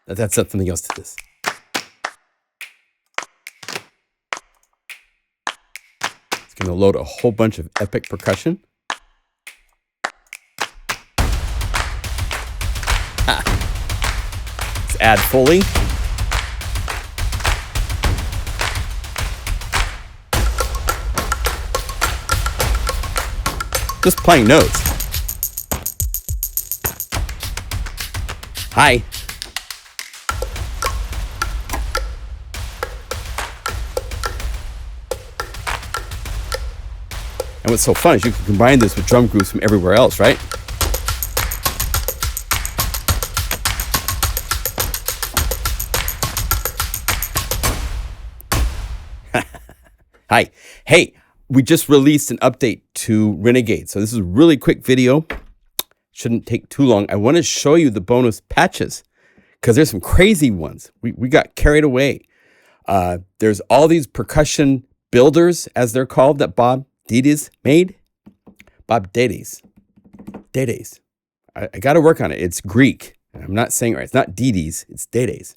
That's something else to this. It's going to load a whole bunch of epic percussion. Let's add Foley. Just playing notes. Hi. And what's so fun is you can combine this with drum grooves from everywhere else, right? Hi. Hey, we just released an update to Renegade. So this is a really quick video. Shouldn't take too long. I want to show you the bonus patches because there's some crazy ones. We got carried away. There's all these percussion builders, as they're called, that Bob Dedes made. Bob Dedes. Dedes. I got to work on it. It's Greek. I'm not saying it right. It's not Dedes. It's Dedes.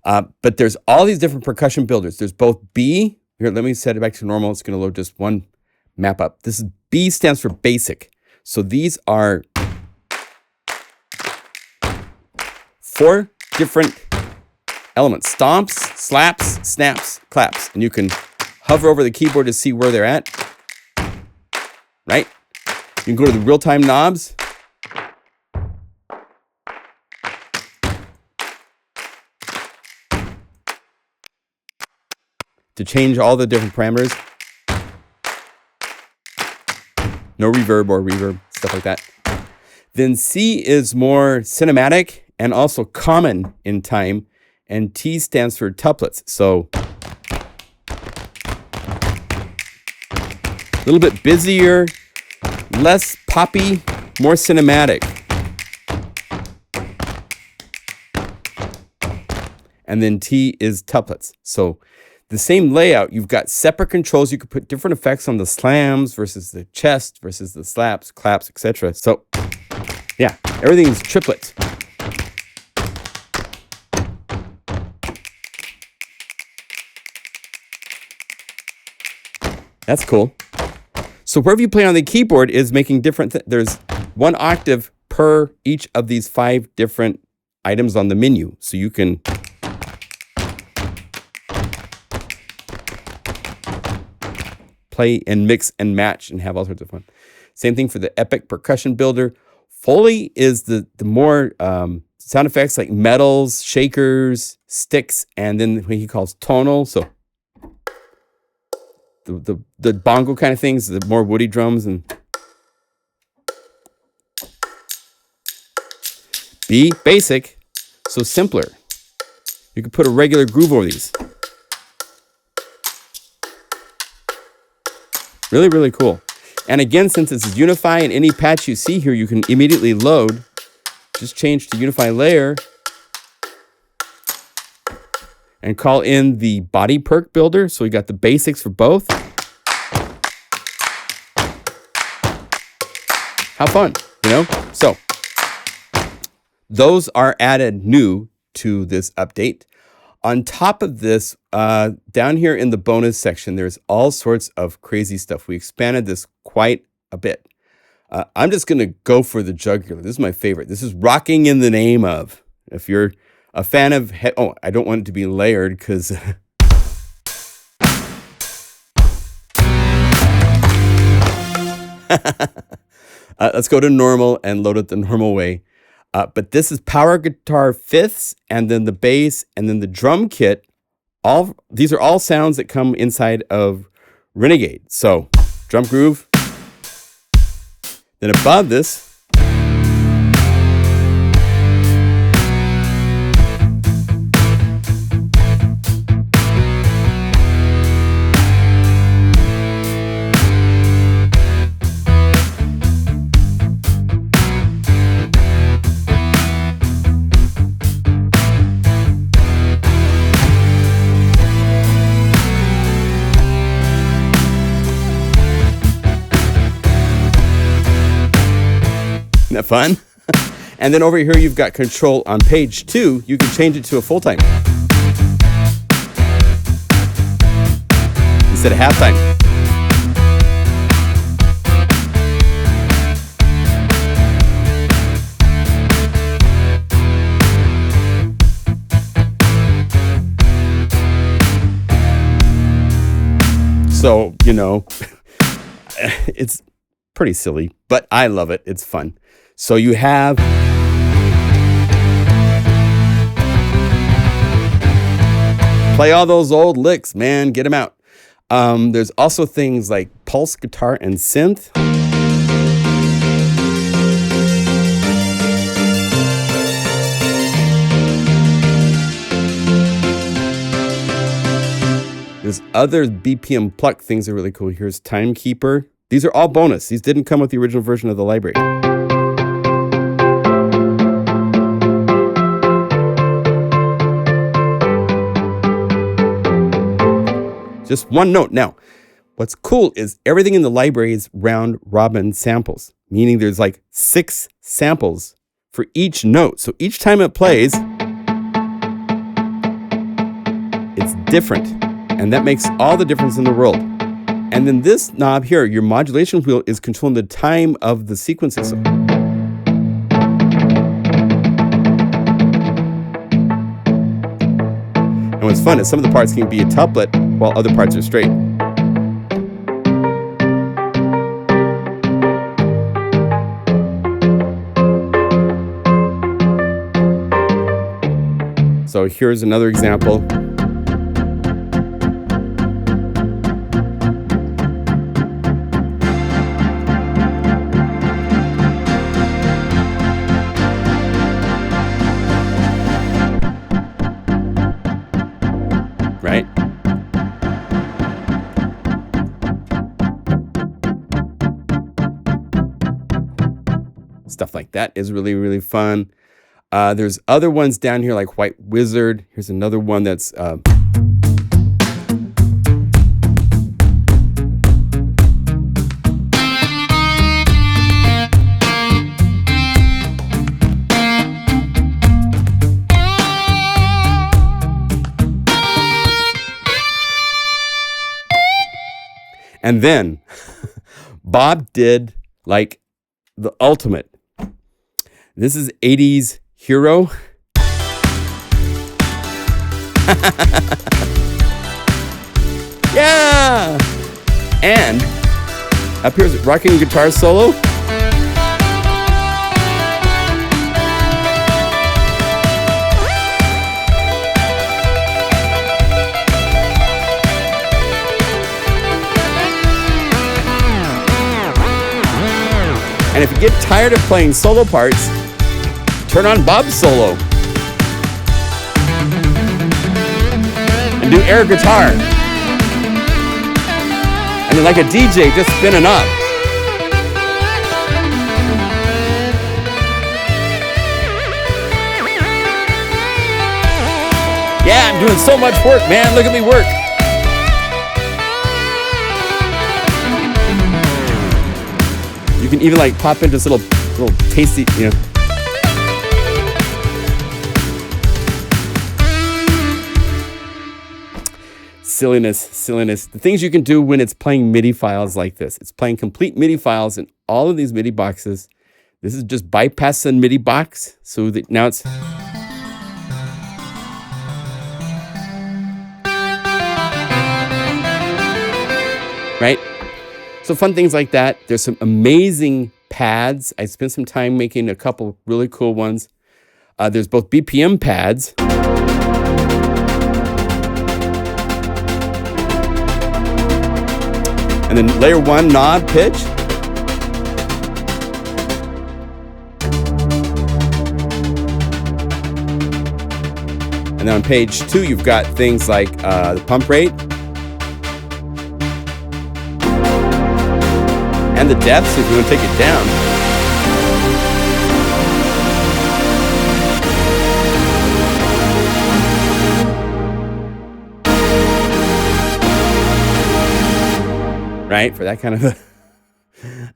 But there's all these different percussion builders. There's both B. Here, let me set it back to normal. It's going to load just one map up. This is B stands for basic. So these are 4 different elements: stomps, slaps, snaps, claps. And you can hover over the keyboard to see where they're at. Right? You can go to the real-time knobs. To change all the different parameters. No reverb or reverb, stuff like that. Then C is more cinematic and also common in time. And T stands for tuplets. So a little bit busier, less poppy, more cinematic. And then T is tuplets. So the same layout, you've got separate controls. You could put different effects on the slams versus the chest versus the slaps, claps, etc. So yeah, everything's triplets. That's cool. So wherever you play on the keyboard is making different there's 1 octave per each of these 5 different items on the menu. So you can play and mix and match and have all sorts of fun. Same thing for the epic percussion builder. Foley is the more sound effects like metals, shakers, sticks, and then what he calls tonal. So the bongo kind of things, the more woody drums. And B, basic, so simpler. You can put a regular groove over these. Really, really cool. And again, since this is Unify and any patch you see here, you can immediately load. Just change to Unify layer and call in the body perk builder. So we got the basics for both. How fun, you know? So those are added new to this update. On top of this, down here in the bonus section, there's all sorts of crazy stuff. We expanded this quite a bit. I'm just going to go for the jugular. This is my favorite. This is Rocking in the Name of. If you're a fan of... I don't want it to be layered because... let's go to normal and load it the normal way. But this is power guitar fifths, and then the bass, and then the drum kit. These are all sounds that come inside of Renegade. So, drum groove. Then above this, isn't that fun? And then over here, you've got control on page 2. You can change it to a full time instead of half time. So, you know, it's pretty silly, but I love it. It's fun. So you have play all those old licks, man. Get them out. There's also things like pulse guitar and synth. There's other BPM pluck things that are really cool. Here's Timekeeper. These are all bonus. These didn't come with the original version of the library. Just one note. Now, what's cool is everything in the library is round robin samples, meaning there's like 6 samples for each note. So each time it plays, it's different. And that makes all the difference in the world. And then this knob here, your modulation wheel, is controlling the time of the sequences. And what's fun is some of the parts can be a tuplet while other parts are straight. So here's another example. Right? Stuff like that is really, really fun. There's other ones down here like White Wizard. Here's another one that's and then Bob did like the ultimate. This is 80s Hero. Yeah! And up here's rocking guitar solo. And if you get tired of playing solo parts, turn on Bob's solo. And do air guitar. And then like a DJ, just spinning up. Yeah, I'm doing so much work, man. Look at me work. You can even like pop into this little tasty, you know. Silliness. The things you can do when it's playing MIDI files like this. It's playing complete MIDI files in all of these MIDI boxes. This is just bypassing MIDI box. So that now it's... Right? So fun things like that. There's some amazing pads. I spent some time making a couple really cool ones. There's both BPM pads. And then layer 1 knob pitch. And then on page 2, you've got things like the pump rate. And the depths if you want to take it down. Right? For that kind of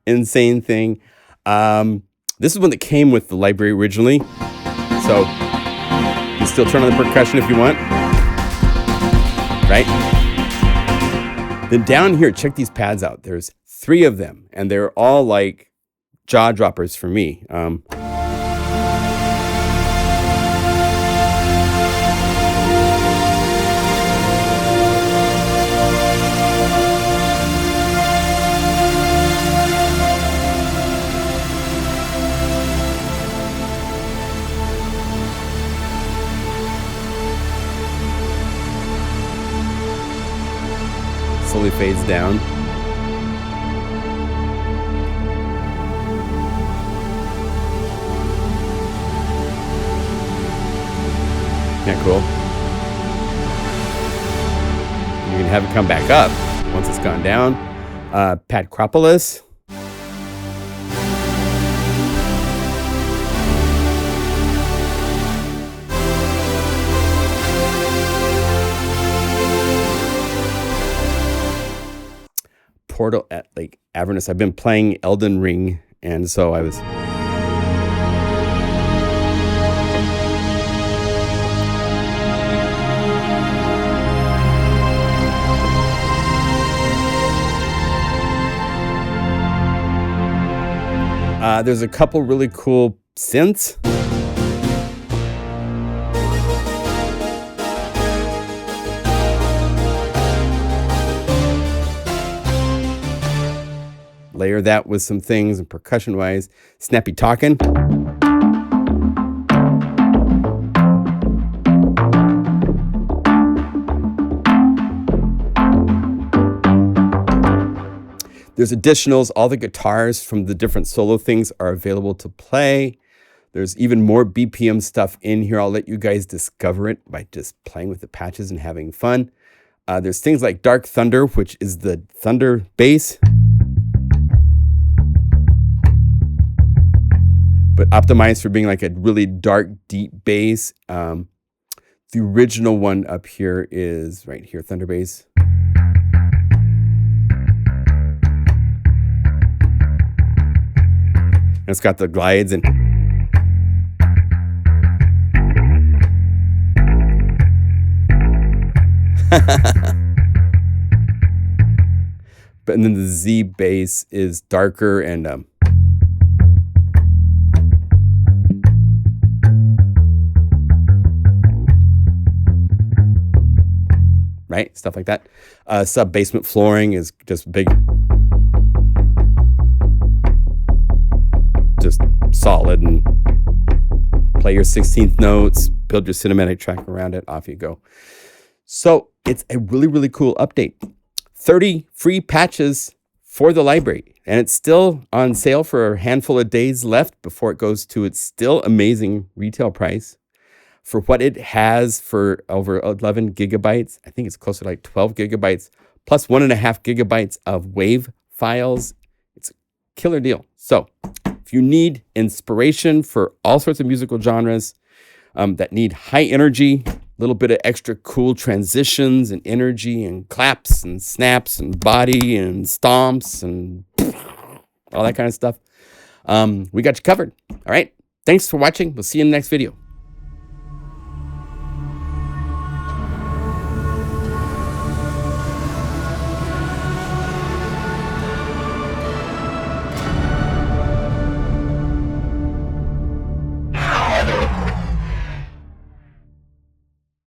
insane thing. This is one that came with the library originally. So you can still turn on the percussion if you want. Right? Then down here, check these pads out. There's 3 of them, and they're all like jaw droppers for me. Slowly fades down. Isn't that cool? You can have it come back up once it's gone down. Padcropolis. Portal at Lake Avernus. I've been playing Elden Ring, and so I was there's a couple really cool synths. Layer that with some things and percussion wise. Snappy talking. There's additionals. All the guitars from the different solo things are available to play. There's even more BPM stuff in here. I'll let you guys discover it by just playing with the patches and having fun. There's things like Dark Thunder, which is the thunder bass, but optimized for being like a really dark, deep bass. The original one up here is right here, thunder bass. And it's got the glides and but and then the Z bass is darker and right, stuff like that. Sub basement flooring is just big, just solid, and play your 16th notes, build your cinematic track around it, off you go. So it's a really, really cool update. 30 free patches for the library, and it's still on sale for a handful of days left before it goes to its still amazing retail price. For what it has for over 11 gigabytes, I think it's closer to like 12 gigabytes, plus 1.5 gigabytes of WAV files. It's a killer deal. So if you need inspiration for all sorts of musical genres that need high energy, a little bit of extra cool transitions and energy and claps and snaps and body and stomps and all that kind of stuff, we got you covered. All right. Thanks for watching. We'll see you in the next video.